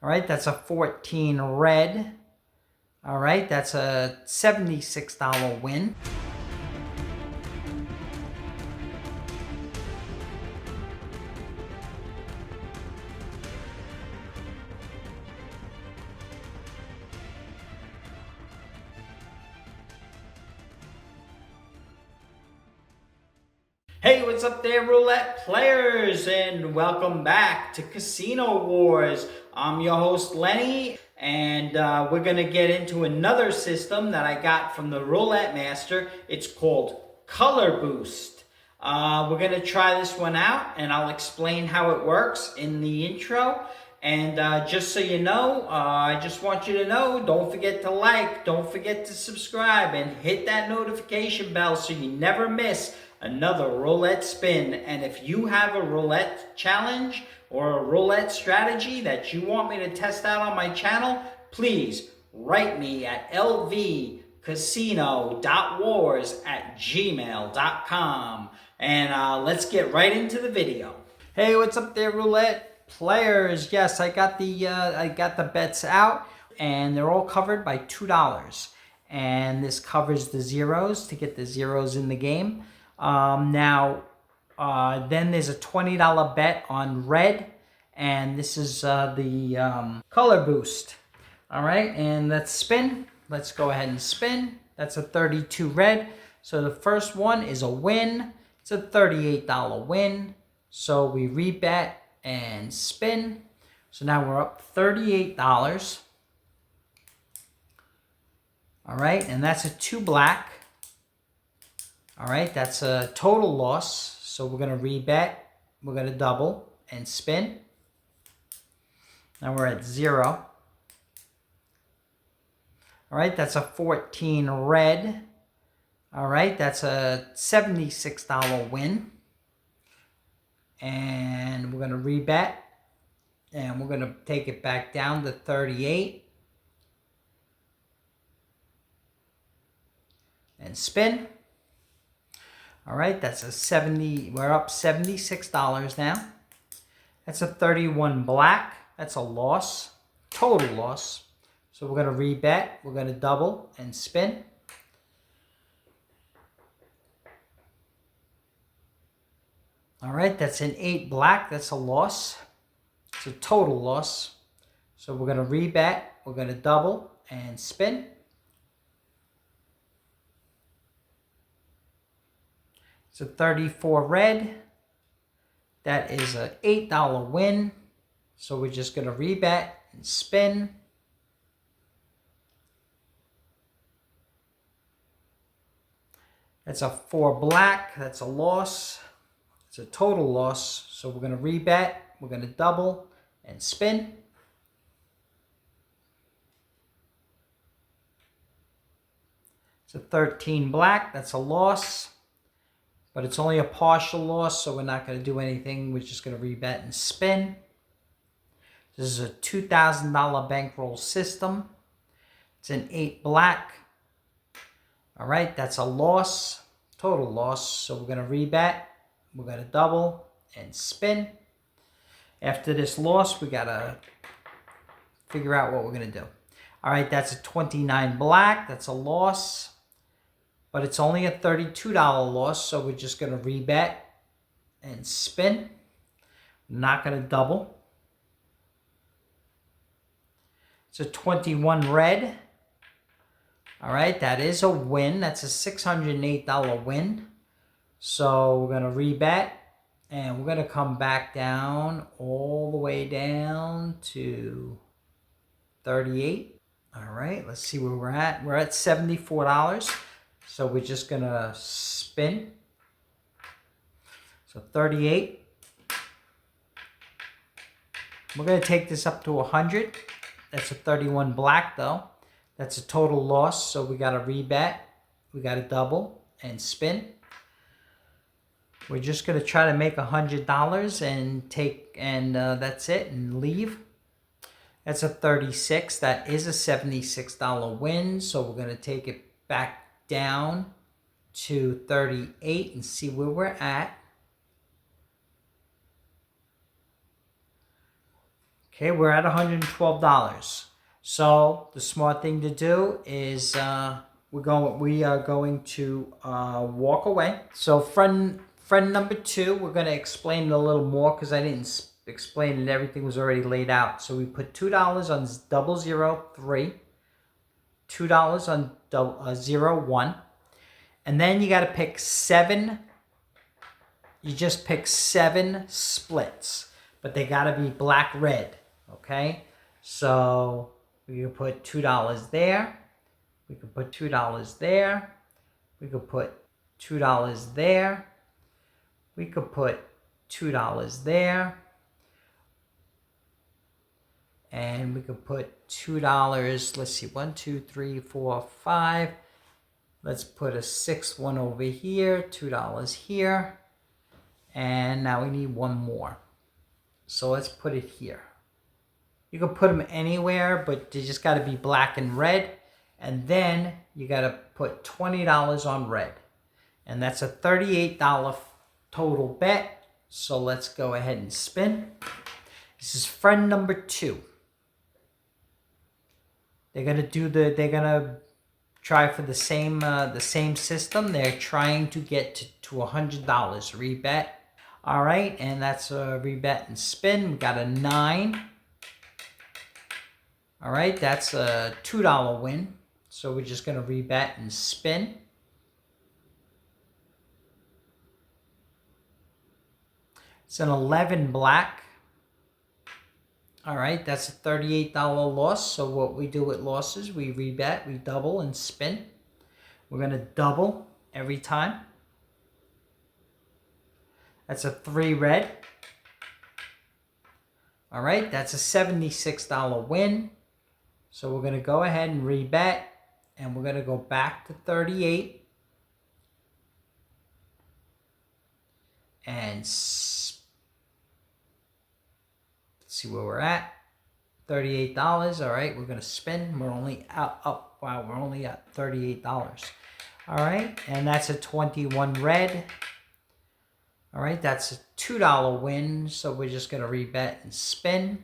All right, that's a 14 red. All right, that's a $76 win. Hey, what's up there, roulette players, and welcome back to Casino Wars. I'm your host, Lenny, and we're going to get into another system that I got from the Roulette Master. It's called Color Boost. We're going to try this one out, and I'll explain how it works in the intro. And just so you know, I just want you to know, don't forget to like, don't forget to subscribe, and hit that notification bell so you never miss another roulette spin. And if you have a roulette challenge or a roulette strategy that you want me to test out on my channel, please write me at lvcasino.wars@gmail.com. And let's get right into the video. Hey, what's up there, roulette players? Yes, I got the bets out, and they're all covered by $2. And this covers the zeros to get the zeros in the game. Then there's a $20 bet on red, and this is the color boost. All right, and let's spin. Let's go ahead and spin. That's a 32 red. So the first one is a win. It's a $38 win. So we rebet and spin. So now we're up $38. All right, and that's a 2 black. All right, that's a total loss. So we're going to rebet. We're going to double and spin. Now we're at 0. All right, that's a 14 red. All right, that's a $76 win. And we're going to rebet. And we're going to take it back down to 38. And spin. All right, that's a 70, we're up $76 now. That's a 31 black, that's a loss, total loss. So we're gonna rebet, we're gonna double and spin. All right, that's an 8 black, that's a loss. It's a total loss. So we're gonna rebet, we're gonna double and spin. It's a 34 red. That is an $8 win. So we're just going to rebet and spin. That's a 4 black. That's a loss. It's a total loss. So we're going to rebet. We're going to double and spin. It's a 13 black. That's a loss. But it's only a partial loss, so we're not going to do anything. We're just going to rebet and spin. This is a $2,000 bankroll system. It's an 8 black. All right, that's a loss, total loss. So we're going to rebet. We're going to double and spin. After this loss, we got to figure out what we're going to do. All right, that's a 29 black. That's a loss. But it's only a $32 loss, so we're just going to rebet and spin. Not going to double. It's a 21 red. All right, that is a win. That's a $608 win. So we're going to rebet, and we're going to come back down all the way down to 38. All right, let's see where we're at. We're at $74. So we're just going to spin. So 38. We're going to take this up to 100. That's a 31 black though. That's a total loss. So we got to rebet. We got to double and spin. We're just going to try to make $100 and take, and that's it, and leave. That's a 36. That is a $76 win. So we're going to take it back down to 38 and see where we're at. Okay, we're at $112. So the smart thing to do is we are going to walk away. So friend number 2, we're going to explain it a little more because I didn't explain it. Everything was already laid out. So we put $2 on 003, $2 on 01, and then you got to pick 7. You just pick 7 splits, but they got to be black red. Okay, so we can put $2 there. We could put $2 there. We could put $2 there. We could put $2 there. And we could put $2, let's see, 1, 2, 3, 4, 5. Let's put a 6th one over here, $2 here. And now we need one more. So let's put it here. You can put them anywhere, but they just got to be black and red. And then you got to put $20 on red. And that's a $38 total bet. So let's go ahead and spin. This is friend number 2. They're gonna try for the same system. They're trying to get to $100 rebet. All right, and that's a rebet and spin. We got a 9. All right, that's a $2 win. So we're just gonna rebet and spin. It's an 11 black. All right, that's a $38 loss. So what we do with losses, we rebet, we double and spin. We're going to double every time. That's a 3 red. All right, that's a $76 win. So we're going to go ahead and rebet, and we're going to go back to 38. And see where we're at. $38. All right, we're gonna spin. We're only up. Wow, we're only at $38. All right, and that's a 21 red. All right, that's a $2 win. So we're just gonna rebet and spin.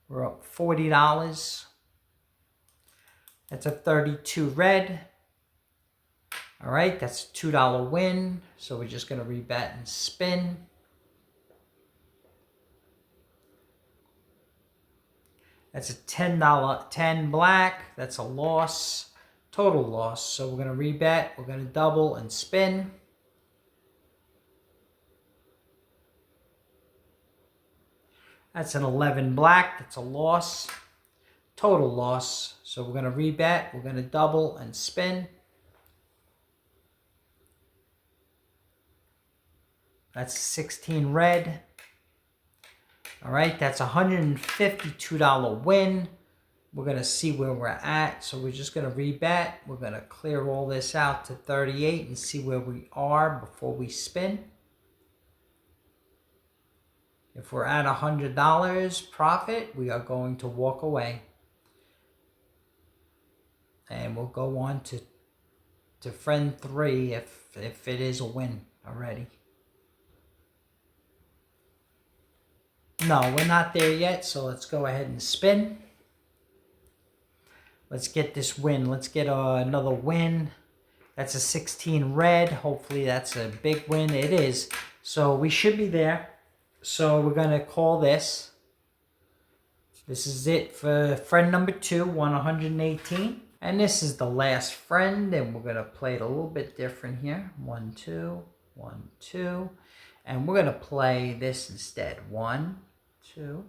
We're up $40. That's a 32 red. All right, that's a $2 win. So we're just gonna rebet and spin. That's a $10 black. That's a loss, total loss. So we're going to rebet. We're going to double and spin. That's an 11 black. That's a loss, total loss. So we're going to rebet. We're going to double and spin. That's 16 red. All right, that's a $152 win. We're going to see where we're at. So we're just going to rebet. We're going to clear all this out to 38 and see where we are before we spin. If we're at $100 profit, we are going to walk away. And we'll go on to friend 3 if it is a win already. No, we're not there yet, so let's go ahead and spin. Let's get this win. Let's get another win. That's a 16 red. Hopefully that's a big win. It is. So we should be there. So we're going to call this. This is it for friend number 2, 118. And this is the last friend, and we're going to play it a little bit different here. 1, 2, 1, 2. And we're going to play this instead. 1, 2,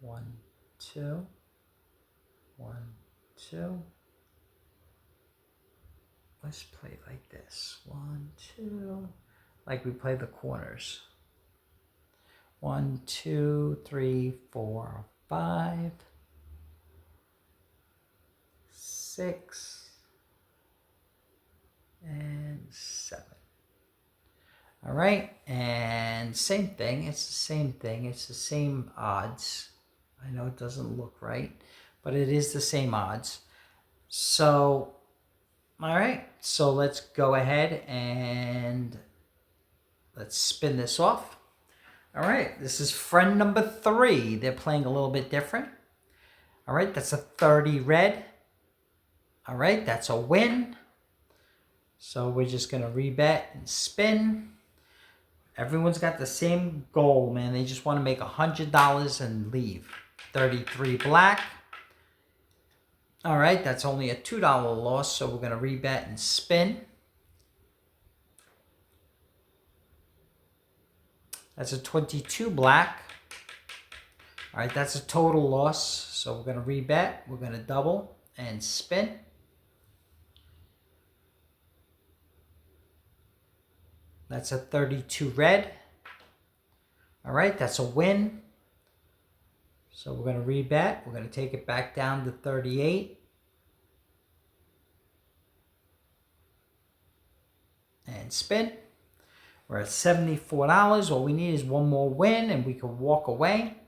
1, 2, 1, 2. Let's play it like this. 1, 2. Like we play the corners. 1, 2, 3, 4, 5, 6, and 7. All right, and same thing. It's the same thing. It's the same odds. I know it doesn't look right, but it is the same odds. So, all right. So let's go ahead and let's spin this off. All right, this is friend number 3. They're playing a little bit different. All right, that's a 30 red. All right, that's a win. So we're just going to rebet and spin. Everyone's got the same goal, man. They just want to make $100 and leave. 33 black. All right, that's only a $2 loss, so we're going to rebet and spin. That's a 22 black. All right, that's a total loss, so we're going to rebet. We're going to double and spin. That's a 32 red. All right, that's a win. So we're going to rebet. We're going to take it back down to 38. And spin. We're at $74. All we need is one more win and we can walk away.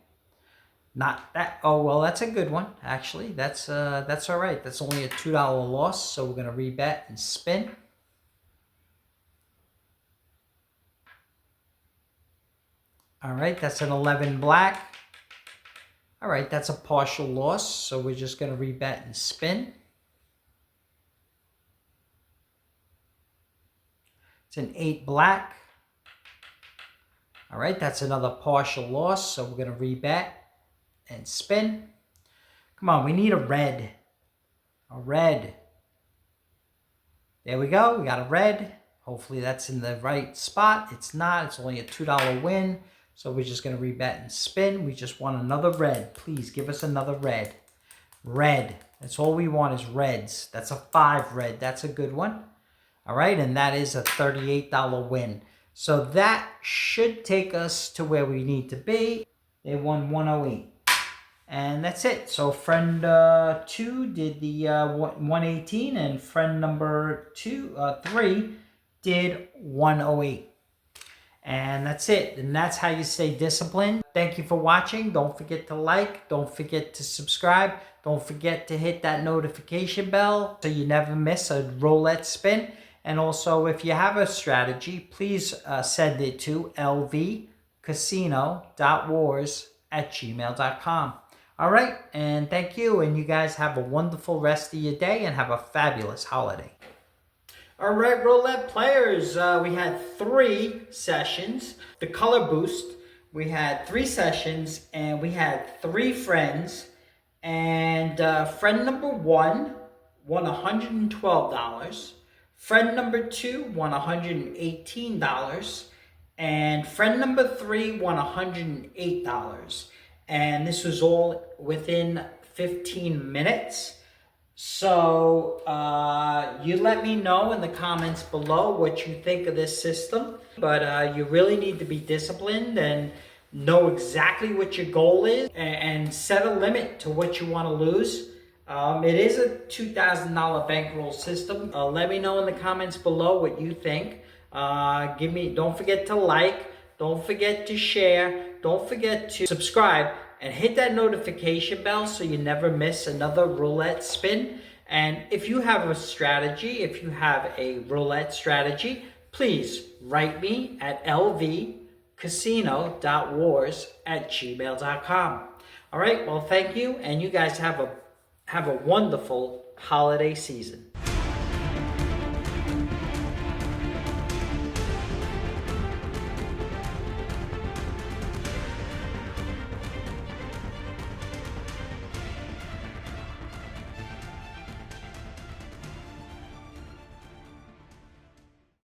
Not that. Oh, well, that's a good one, actually. That's all right. That's only a $2 loss, so we're going to rebet and spin. All right, that's an 11 black. All right, that's a partial loss, so we're just going to rebet and spin. It's an 8 black. All right, that's another partial loss, so we're going to rebet and spin. Come on, we need a red. A red. There we go, we got a red. Hopefully that's in the right spot. It's not, it's only a $2 win. So we're just going to rebet and spin. We just want another red. Please give us another red. Red. That's all we want is reds. That's a 5 red. That's a good one. All right, and that is a $38 win. So that should take us to where we need to be. They won 108. And that's it. So friend 2 did the 118, and friend number 3 did 108. And that's it. And that's how you stay disciplined. Thank you for watching. Don't forget to like. Don't forget to subscribe. Don't forget to hit that notification bell so you never miss a roulette spin. And also, if you have a strategy, please send it to lvcasino.wars@gmail.com. All right. And thank you. And you guys have a wonderful rest of your day and have a fabulous holiday. All right, roulette players, we had 3 sessions. The Color Boost, we had 3 sessions, and we had 3 friends. And friend number 1 won $112. Friend number 2 won $118. And friend number 3 won $108. And this was all within 15 minutes. So you let me know in the comments below what you think of this system. But you really need to be disciplined and know exactly what your goal is and set a limit to what you want to lose. It is a $2,000 bankroll system. Let me know in the comments below what you think. Don't forget to like, don't forget to share, don't forget to subscribe, and hit that notification bell so you never miss another roulette spin. And if you have a strategy, if you have a roulette strategy, please write me at lvcasino.wars@gmail.com. All right, well, thank you, and you guys have a wonderful holiday season.